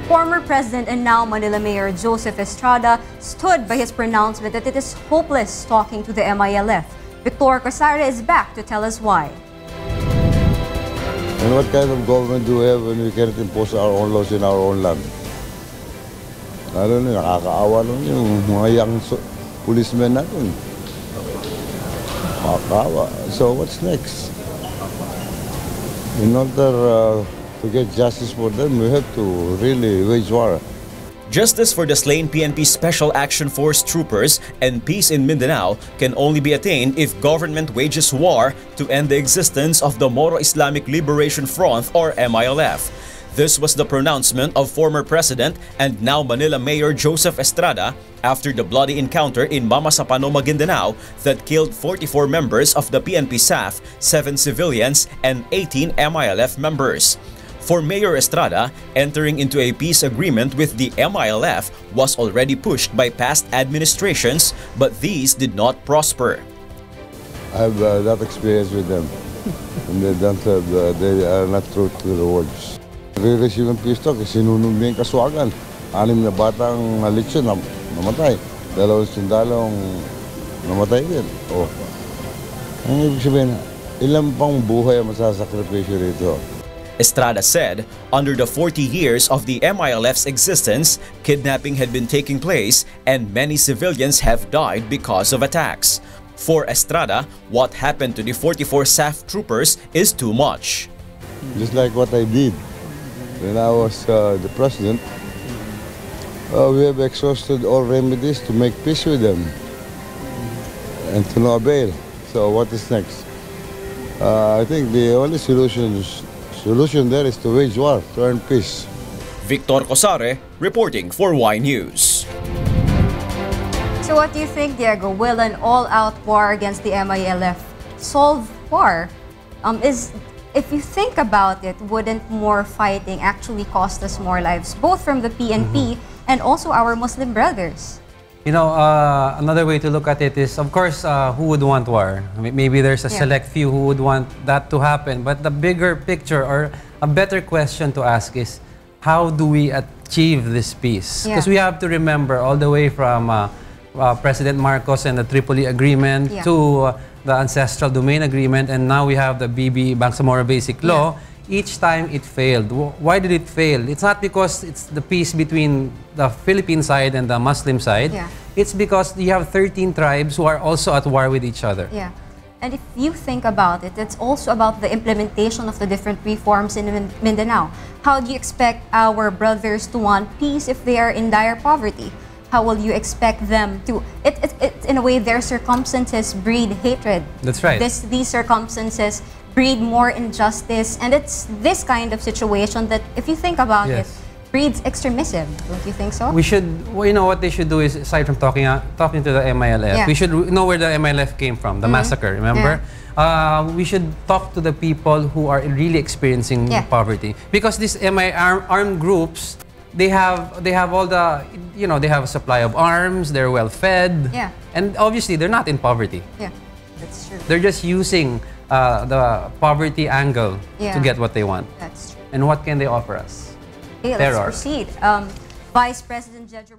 Former President and now Manila Mayor Joseph Estrada stood by his pronouncement that it is hopeless talking to the MILF. Victor Cosare is back to tell us why. And what kind of government do we have when we cannot impose our own laws in our own land? I don't know, nakakaawa lang yung mga young policemen natin. Nakakaawa. So what's next? In order to get justice for them, we have to really wage war. Justice for the slain PNP Special Action Force troopers and peace in Mindanao can only be attained if government wages war to end the existence of the Moro Islamic Liberation Front or MILF. This was the pronouncement of former President and now Manila Mayor Joseph Estrada after the bloody encounter in Mamasapano, Mindanao that killed 44 members of the PNP staff, 7 civilians, and 18 MILF members. For Mayor Estrada, entering into a peace agreement with the MILF was already pushed by past administrations, but these did not prosper. I have that experience with them, and they are not true to the words. Re-receive ng peace talk, sinunog niya yung kaswagan. 6 na batang lechon na namatay. 2 sundalong namatay din. Oh. Ang ibig sabihin, ilang pang buhay ang masasakripisyo rito. Estrada said, under the 40 years of the MILF's existence, kidnapping had been taking place and many civilians have died because of attacks. For Estrada, what happened to the 44 SAF troopers is too much. Just like what I did when I was the president, we have exhausted all remedies to make peace with them and to no avail. So what is next? I think the only solution there is to wage war, to earn peace. Victor Cosare, reporting for Y News. So what do you think, Diego? Will an all-out war against the MILF solve war? If you think about it, wouldn't more fighting actually cost us more lives, both from the PNP and also our Muslim brothers? You know, another way to look at it is, of course, who would want war? Maybe there's a select few who would want that to happen. But the bigger picture, or a better question to ask is, how do we achieve this peace? Because we have to remember all the way from President Marcos and the Tripoli Agreement to the Ancestral Domain Agreement, and now we have the Bangsamoro Basic Law. Each time it failed. Why did it fail? It's not because it's the peace between the Philippine side and the Muslim side. It's because you have 13 tribes who are also at war with each other. And if you think about it, it's also about the implementation of the different reforms in Mindanao. How do you expect our brothers to want peace if they are in dire poverty? How will you expect them to... in a way, their circumstances breed hatred. That's right. These circumstances breed more injustice, and it's this kind of situation that, if you think about it, breeds extremism. Don't you think so? We should, you know, what they should do is, aside from talking to the MILF, we should know where the MILF came from, the massacre, remember? We should talk to the people who are really experiencing poverty. Because these armed groups, they have all the, you know, they have a supply of arms, they're well fed, and obviously they're not in poverty. That's true. They're just using the poverty angle to get what they want. That's true. And what can they offer us? Okay, let's proceed. Vice President Judge